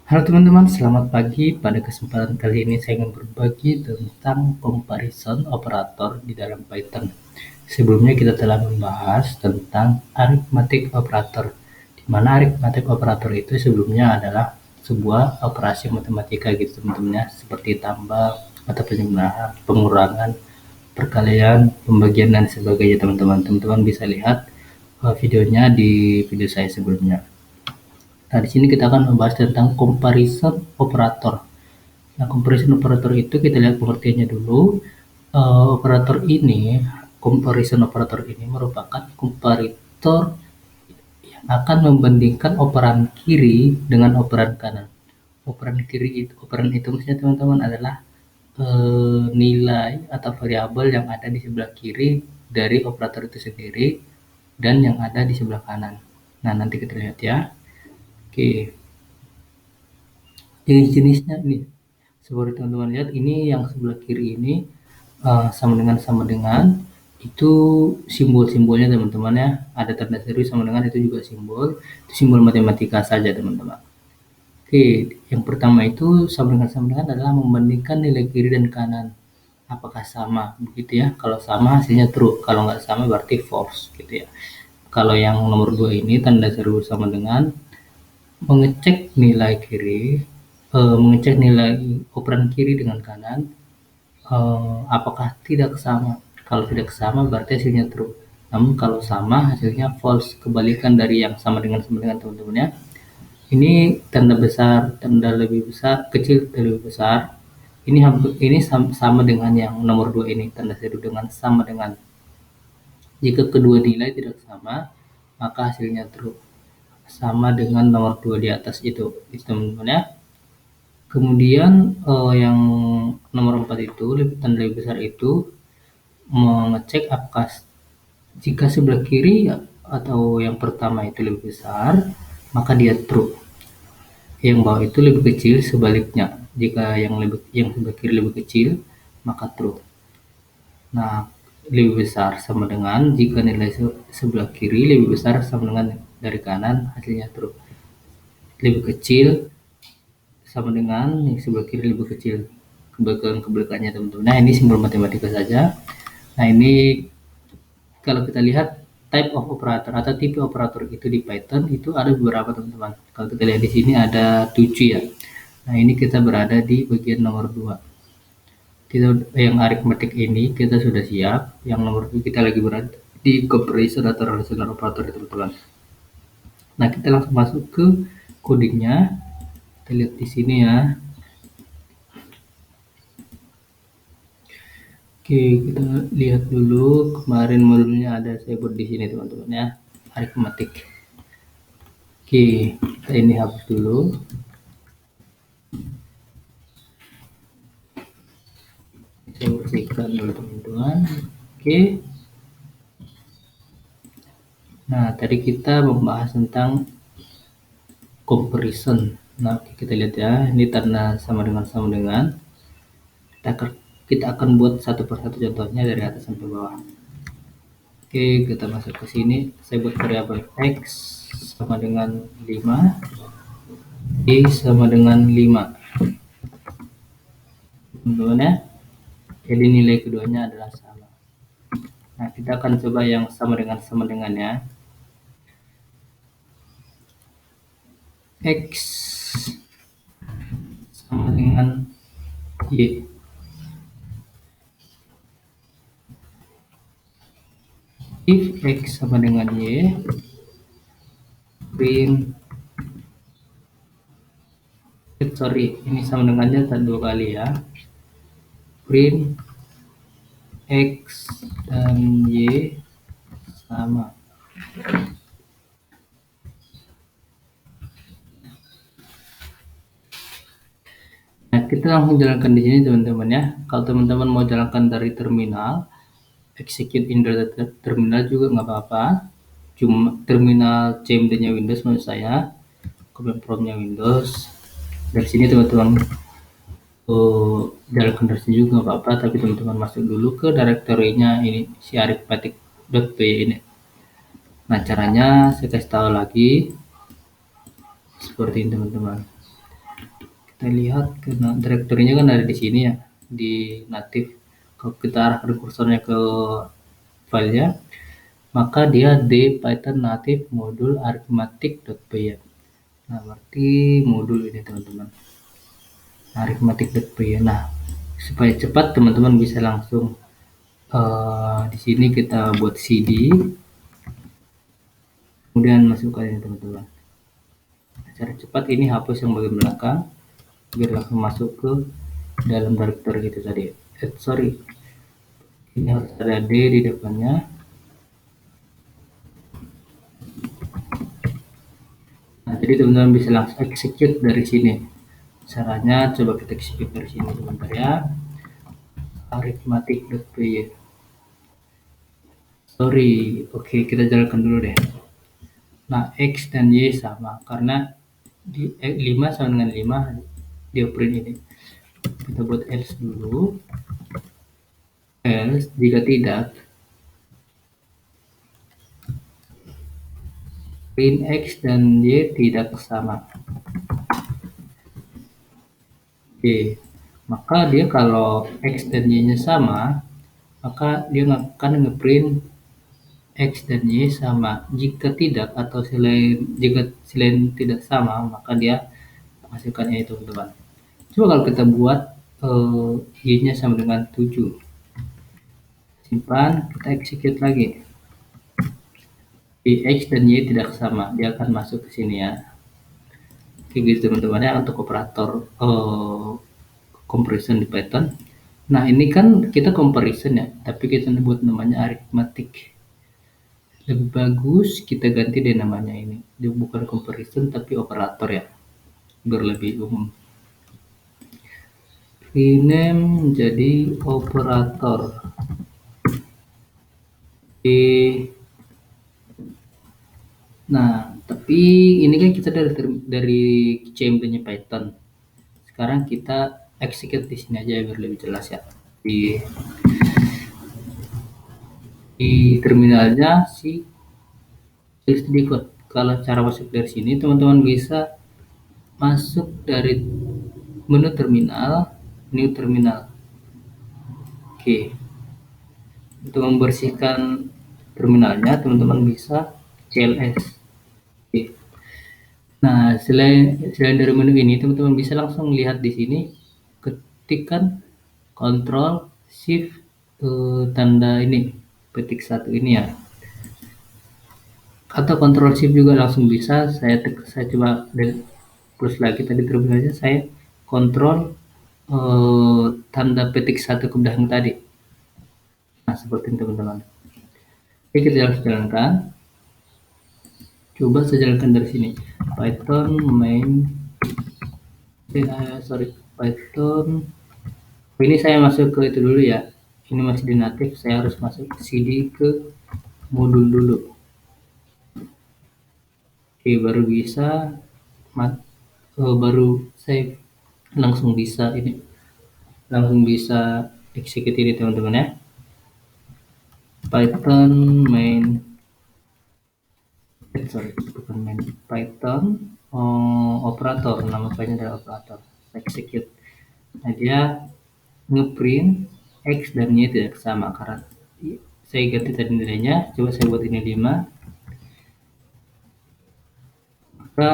Halo teman-teman, selamat pagi. Pada kesempatan kali ini saya ingin berbagi tentang comparison operator di dalam Python. Sebelumnya kita telah membahas tentang arithmetic operator, di mana arithmetic operator itu sebelumnya adalah sebuah operasi matematika gitu teman-teman ya, seperti tambah atau penjumlahan, pengurangan, perkalian, pembagian dan sebagainya teman-teman. Teman-teman bisa lihat videonya di video saya sebelumnya. Nah, di sini kita akan membahas tentang comparison operator. Nah, comparison operator itu kita lihat pengertiannya dulu. Operator ini, comparison operator ini merupakan komparator yang akan membandingkan operan kiri dengan operan kanan. Operan itu maksudnya teman-teman adalah nilai atau variabel yang ada di sebelah kiri dari operator itu sendiri dan yang ada di sebelah kanan. Nah, nanti kita lihat ya. Oke, jenis-jenisnya nih. Seperti teman-teman lihat ini yang sebelah kiri ini sama dengan itu simbol-simbolnya teman-teman ya, ada tanda seru sama dengan itu juga simbol, itu simbol matematika saja teman-teman. Oke, yang pertama itu sama dengan adalah membandingkan nilai kiri dan kanan, apakah sama begitu ya. Kalau sama hasilnya true, kalau nggak sama berarti false gitu ya. Kalau yang nomor 2 ini tanda seru sama dengan mengecek nilai kiri, mengecek nilai operan kiri dengan kanan, apakah tidak sama. Kalau tidak sama berarti hasilnya true. Namun kalau sama hasilnya false, kebalikan dari yang sama dengan teman-teman ya. Ini tanda besar, tanda lebih besar, kecil lebih besar. Ini sama dengan yang nomor 2 ini, tanda seru dengan sama dengan. Jika kedua nilai tidak sama, maka hasilnya true. Sama dengan nomor 2 di atas itu teman-teman ya. Kemudian yang nomor 4 itu, tanda lebih besar itu mengecek apakah jika sebelah kiri atau yang pertama itu lebih besar, maka dia true. Yang bawah itu lebih kecil, sebaliknya. Jika yang sebelah kiri lebih kecil, maka true. Nah, lebih besar sama dengan jika nilai sebelah kiri lebih besar sama dengan dari kanan, hasilnya true. Lebih kecil sama dengan yang sebelah kiri lebih kecil, kebalikannya teman-teman. Nah, ini simbol matematika saja. Nah, ini kalau kita lihat type of operator atau tipe operator itu di Python itu ada beberapa teman-teman. Kalau kita lihat di sini ada 7 ya. Nah, ini kita berada di bagian nomor 2. Kita yang arithmetic ini kita sudah siap. Yang nomor 2 kita lagi berada di comparison atau relational operator teman-teman. Nah, kita langsung masuk ke codingnya. Kita lihat di sini ya. Oke, kita lihat dulu kemarin modulnya ada saya buat di sini teman-teman ya, arithmetic. Oke, kita ini hapus dulu. Saya bersihkan dulu teman-teman. Oke. Nah, tadi kita membahas tentang comparison. Nah, kita lihat ya, ini tanda sama dengan. Kita akan buat satu persatu contohnya dari atas sampai bawah. Oke, kita masuk ke sini. Saya buat variabel x sama dengan 5, y sama dengan 5. Teman-teman ya. Jadi nilai keduanya adalah sama. Nah, kita akan coba yang sama dengan ya. X sama dengan y. If x sama dengan y, print ini sama dengannya dua kali ya. Print x dan y sama. Nah, kita langsung jalankan di sini teman-teman ya. Kalau teman-teman mau jalankan dari terminal, execute in the terminal juga nggak apa-apa. Cuma terminal CMD-nya Windows menurut saya, command prompt-nya Windows. Dari sini teman-teman jalankan dari sini juga nggak apa-apa, tapi teman-teman masuk dulu ke directory-nya ini si arithmetic.py ini. Nah, caranya saya kasih tahu lagi seperti ini teman-teman. kita lihat ke direktorinya kan ada di sini ya, di native. Kalau kita arahkan kursornya ke filenya, maka dia di Python native modul arithmetic.py. Nah, berarti modul ini teman-teman, arithmetic.py. Nah, supaya cepat teman-teman bisa langsung di sini kita buat CD, kemudian masukkan ini teman-teman. Cara cepat ini hapus yang bagian belakang biar langsung masuk ke dalam directory gitu tadi. Sorry, ini harus ada D di depannya. Nah, jadi teman-teman bisa langsung execute dari sini. Caranya coba kita execute dari sini sebentar ya. Arithmetic.py. Sorry, oke, kita jalankan dulu deh. Nah, X dan Y sama karena di 5 sama dengan 5 di operand ini. Kita buat else dulu. Else jika tidak, print X dan Y tidak sama. Oke, maka dia kalau X dan Y-nya sama, maka dia akan ngeprint X dan Y sama. Jika tidak atau jika selain tidak sama, maka dia masukkan ini teman-teman. Coba kalau kita buat Y-nya sama dengan 7. Simpan, kita execute lagi. X dan Y tidak sama, dia akan masuk ke sini ya. Oke gitu teman-teman ya untuk operator comparison di Python. Nah ini kan kita comparison ya, tapi kita buat namanya arithmetic. Lebih bagus kita ganti deh namanya ini. Dia bukan comparison tapi operator ya, biar lebih umum. Rename jadi operator. Nah, tapi ini kan kita dari CMD-nya Python. Sekarang kita execute di sini aja biar lebih jelas ya. Di terminalnya si di code. Kalau cara masuk dari sini, teman-teman bisa masuk dari menu terminal, new terminal. Oke. Untuk membersihkan terminalnya, teman-teman bisa cls. Oke. Nah, selain dari menu ini, teman-teman bisa langsung lihat di sini, ketikkan Ctrl Shift tanda ini, petik 1 ini ya. Atau Ctrl Shift juga langsung bisa. Saya coba plus lagi tadi terminalnya, saya Ctrl tanda petik 1 ke belakang tadi. Nah, seperti ini teman-teman. Oke, kita harus jalankan. Coba saya jalankan dari sini. Python main Python. Ini saya masuk ke itu dulu ya. Ini masih di native, saya harus masuk cd ke modul dulu. Oke, baru bisa baru saya langsung bisa execute ini teman-teman ya. Python main bukan main, Python operator, nama filenya adalah operator. Execute. Nah, dia ngeprint X dan Y tidak sama karena saya ganti tadi nilainya. Coba saya buat ini 5. Maka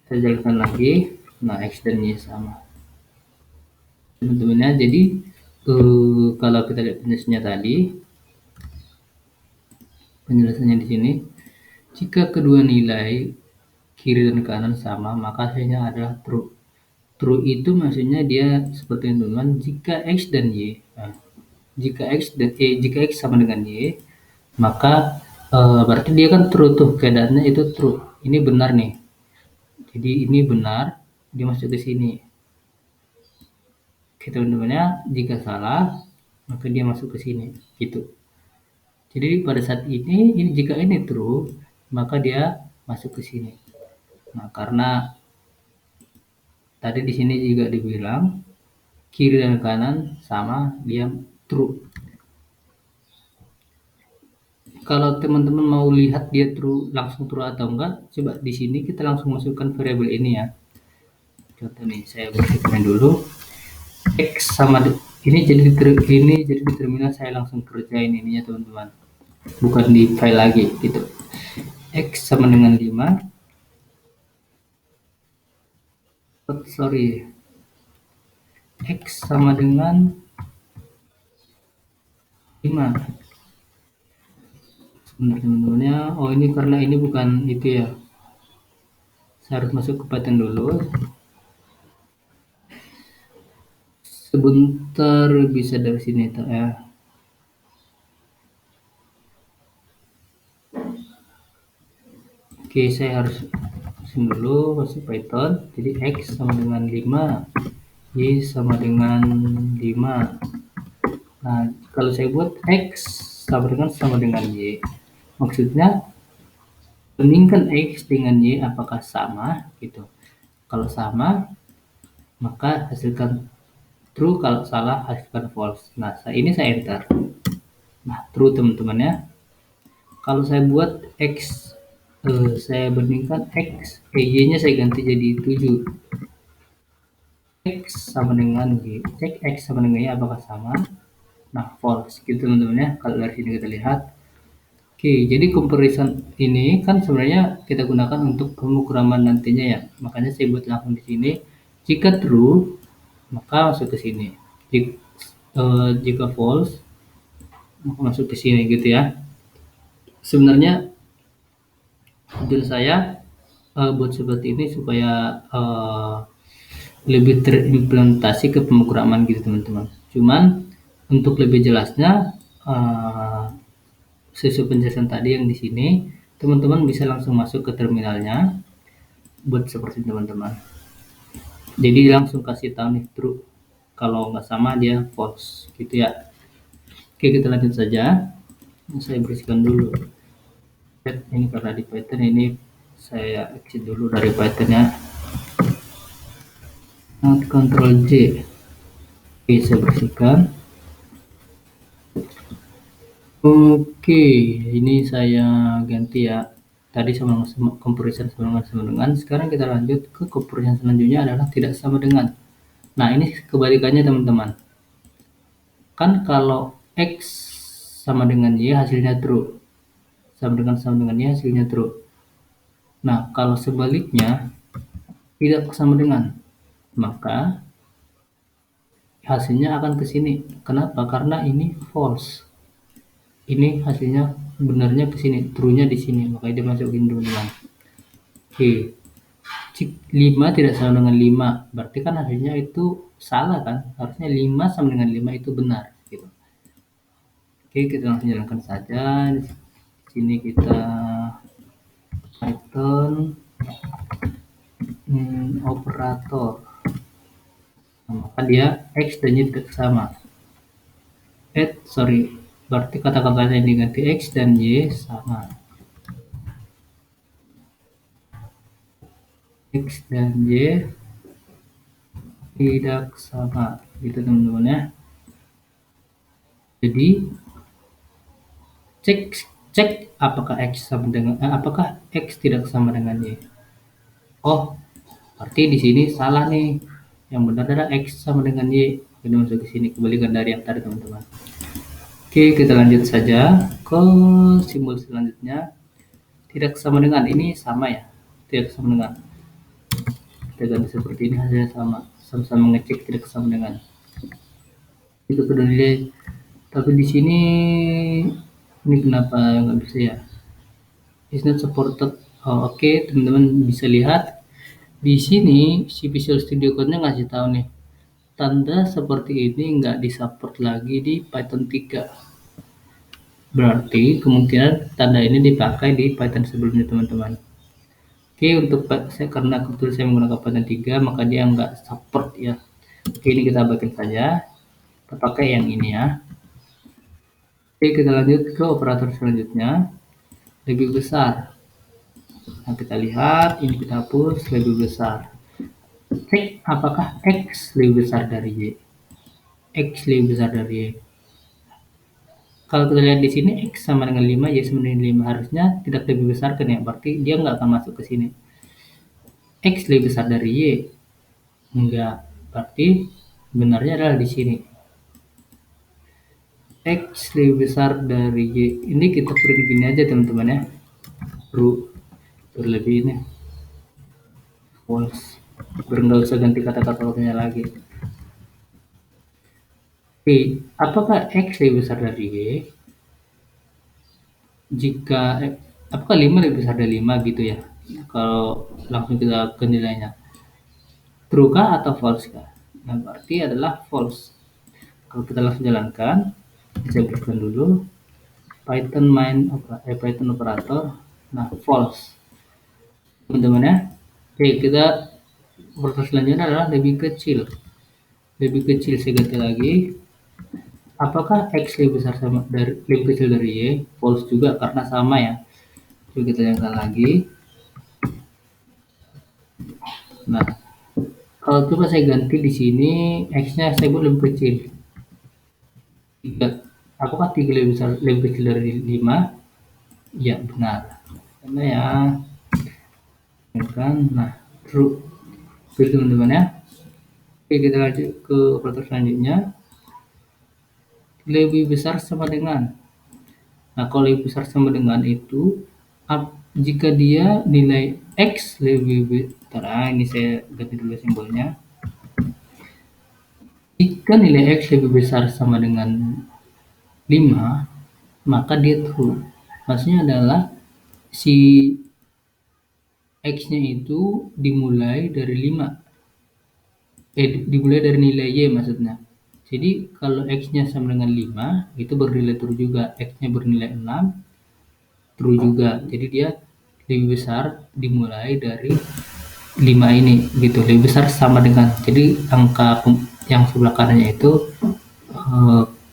saya jalankan lagi. Nah, X dan Y sama teman-teman ya. Jadi kalau kita lihat penjelasannya tadi, penjelasannya di sini, jika kedua nilai kiri dan kanan sama, maka hasilnya adalah true. True itu maksudnya dia seperti ini teman-teman, jika X dan Y, nah, jika X sama dengan Y, maka berarti dia kan true tuh, keadaannya itu true. Ini benar nih. Jadi ini benar, dia masuk ke sini. Oke teman-teman ya, jika salah, maka dia masuk ke sini, gitu. Jadi pada saat ini jika ini true, maka dia masuk ke sini. Nah, karena tadi di sini juga dibilang kiri dan kanan sama, dia true. Kalau teman-teman mau lihat dia langsung true atau enggak, coba di sini kita langsung masukkan variabel ini ya. Contoh nih, saya bersihkan dulu. X sama ini jadi di terminal saya langsung kerjain ininya teman-teman. Bukan di file lagi gitu. X sama dengan 5. Sorry. X sama dengan 5. Sebentar teman-temannya. Oh, ini karena ini bukan itu ya. Saya harus masuk ke Python dulu. Sebentar, bisa dari sini ya. Oke, saya harus dulu masuk Python. Jadi X sama dengan 5, Y sama dengan 5. Nah, kalau saya buat X sama dengan Y, maksudnya bandingkan X dengan Y apakah sama gitu. Kalau sama, maka hasilkan true, kalau salah hasilkan false. Nah, ini saya enter. Nah, true teman-teman ya. Kalau saya buat X, saya bandingkan X, Y-nya saya ganti jadi 7. X sama dengan Y, cek X sama dengan Y apakah sama. Nah, false gitu teman-teman ya. Kalau dari sini kita lihat. Oke, jadi comparison ini kan sebenarnya kita gunakan untuk pemrograman nantinya ya. Makanya saya buat langsung di sini. Jika true, maka masuk ke sini. Jika false, maka masuk ke sini gitu ya. Sebenarnya tujuan saya buat seperti ini supaya lebih terimplementasi ke pemrograman gitu teman-teman. Cuman untuk lebih jelasnya sesuai penjelasan tadi yang di sini, teman-teman bisa langsung masuk ke terminalnya buat seperti teman-teman. Jadi langsung kasih tahu nih true, kalau nggak sama dia false gitu ya. Oke, kita lanjut saja. Saya bersihkan dulu. Ini karena di Python ini saya exit dulu dari Python ya. Ctrl J. Oke, saya bersihkan. Oke, ini saya ganti ya. Tadi sama comparison sama dengan. Sekarang kita lanjut ke comparison selanjutnya adalah tidak sama dengan. Nah, ini kebalikannya teman-teman. Kan kalau X sama dengan Y hasilnya true. Sama dengan Y hasilnya true. Nah, kalau sebaliknya tidak sama dengan, maka hasilnya akan ke sini. Kenapa? Karena ini false. Ini hasilnya benarnya ke sini, true-nya di sini, makanya dia masukin dulu teman. Oke. 5 tidak sama dengan 5, berarti kan hasilnya itu salah kan? Harusnya 5 sama dengan 5 itu benar gitu. Oke, kita langsung jalankan saja. Di sini kita Python operator. Maka dia X dan Y tidak sama. Berarti kata-katanya diganti X dan Y sama. X dan Y tidak sama, gitu teman-teman ya. Jadi cek apakah apakah X tidak sama dengan Y. Oh, berarti di sini salah nih. Yang benar adalah X sama dengan Y. Kita masuk ke sini, kebalikan dari yang tadi teman-teman. Oke, kita lanjut saja ke simbol selanjutnya. Tidak sama dengan, ini sama ya. Tidak sama dengan. Kita ganti seperti ini, hasilnya sama. Sama-sama ngecek tidak sama dengan. Itu sudah nilai. Tapi di sini ini kenapa nggak bisa ya? It's not supported. Oh, oke, teman-teman bisa lihat di sini si Visual Studio Code-nya ngasih tahu nih, tanda seperti ini nggak disupport lagi di Python 3. Berarti kemungkinan tanda ini dipakai di Python sebelumnya teman-teman. Oke, untuk karena kebetulan saya menggunakan Python 3, maka dia nggak support ya. Oke, ini kita abaikan saja. Kita pakai yang ini ya. Oke, kita lanjut ke operator selanjutnya. Lebih besar. Nah, kita lihat, ini kita hapus, lebih besar. Cek apakah X lebih besar dari Y. X lebih besar dari Y. Kalau kita lihat di sini X sama dengan 5, Y sama dengan 5, harusnya tidak dibesarkan ya, berarti dia nggak akan masuk ke sini. X lebih besar dari Y, enggak, berarti benarnya adalah di sini. X lebih besar dari Y, ini kita print gini aja teman-teman ya, true, berlebih ini, false, biar nggak usah ganti kata-katanya lagi. Oke, apakah X lebih besar dari Y? Jika apakah 5 lebih besar dari 5 gitu ya, kalau langsung kita ke nilainya, true kah atau false kah? Nah berarti adalah false. Kalau kita langsung jalankan, saya berikan dulu Python operator, nah false teman-teman ya. Oke, kita proses selanjutnya adalah lebih kecil, saya ganti lagi. Apakah X lebih kecil dari Y? False juga karena sama ya. Coba kita jalankan lagi. Nah, kalau coba saya ganti di sini, X-nya saya buat lebih kecil. 3. Apakah 3 lebih kecil dari 5? Ya, benar. Karena ya, kan. Nah, true. Oke, teman-teman ya. Oke, kita lanjut ke operator selanjutnya. Lebih besar sama dengan. Nah, kalau lebih besar sama dengan itu, jika dia nilai X lebih besar, ini saya ganti dulu simbolnya. Jika nilai X lebih besar sama dengan 5, maka dia true. Maksudnya adalah si X-nya itu dimulai dari 5. Dimulai dari nilai Y maksudnya. Jadi kalau X-nya sama dengan 5, itu bernilai true juga. X-nya bernilai 6, true juga. Jadi dia lebih besar dimulai dari 5 ini gitu. Lebih besar sama dengan. Jadi angka yang sebelah kanannya itu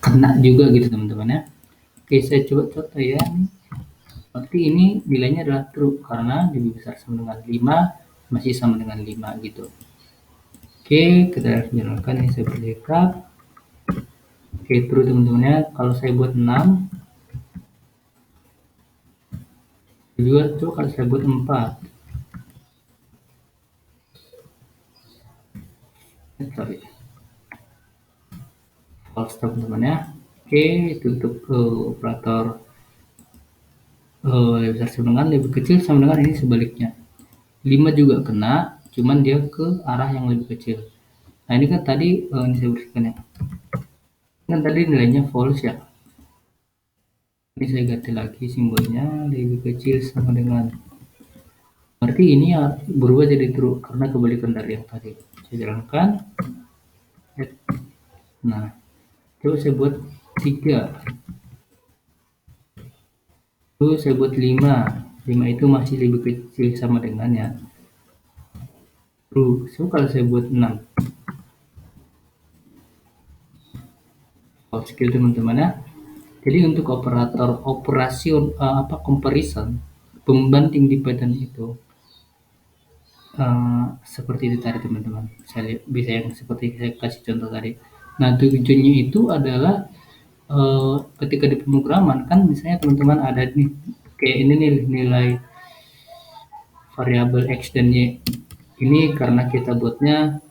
kena juga gitu teman-teman ya. Oke, saya coba contoh ya. Berarti ini nilainya adalah true karena lebih besar sama dengan 5, masih sama dengan 5 gitu. Oke, kita jalankan, ini saya perlihatkan. Oke, true teman-teman ya. Kalau saya buat 6, juga tuh kalau saya buat 4. Sorry. False teman-teman ya. Oke, itu untuk operator lebih besar sama dengan, lebih kecil sama dengan, ini sebaliknya. 5 juga kena, cuman dia ke arah yang lebih kecil. Nah ini kan tadi ini saya berikan ya. Kan tadi nilainya false ya. Ini saya ganti lagi simbolnya, lebih kecil sama dengan. Berarti ini ya berubah jadi true karena kebalikan dari yang tadi. Saya jalankan. Nah, coba saya buat 3. Terus saya buat 5. 5 itu masih lebih kecil sama dengan ya. True. So kalau saya buat 6. False skill teman-teman ya. Jadi untuk operator comparison, pembanding di Python itu seperti itu tadi teman-teman. Saya bisa yang seperti saya kasih contoh tadi. Nah tujuannya itu adalah ketika di pemrograman kan misalnya teman-teman ada nih kayak ini nih nilai variabel X dan Y. Ini karena kita buatnya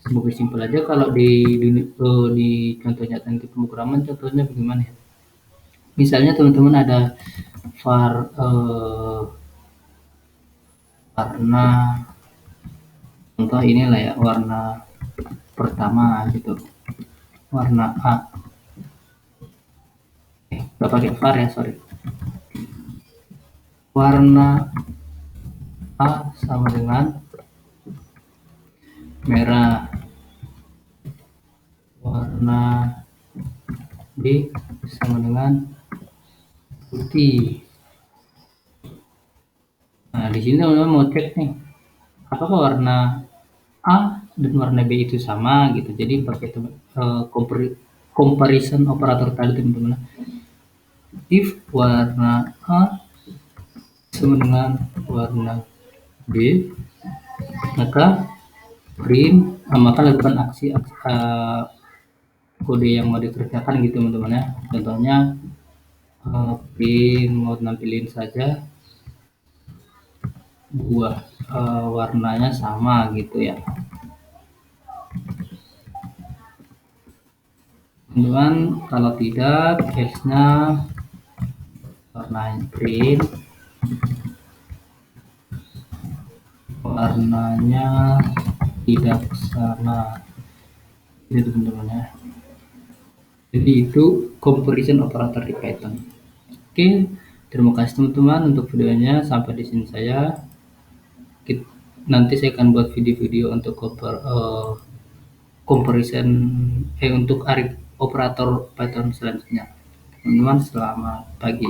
semoga simpel aja. Kalau di contoh nyata di pemrograman contohnya bagaimana ya? Misalnya teman-teman ada warna, contoh inilah ya, warna pertama gitu, warna A. Nggak pakai var ya, sorry. Warna A sama dengan merah, warna B sama dengan putih. Nah di sini teman-teman mau cek nih apakah warna A dan warna B itu sama gitu. Jadi pakai comparison operator tadi teman-teman. If warna A sama dengan warna B, maka maka lakukan aksi kode yang mau dikerjakan gitu teman-teman ya. Contohnya print mau nampilin saja buah warnanya sama gitu ya teman-teman. Kalau tidak case-nya warna print warnanya tidak sama ini teman-teman ya. Jadi itu comparison operator di Python. Oke, terima kasih teman-teman untuk videonya. Sampai di sini saya. Nanti saya akan buat video-video untuk comparison untuk operator Python selanjutnya. Teman-teman, selamat pagi.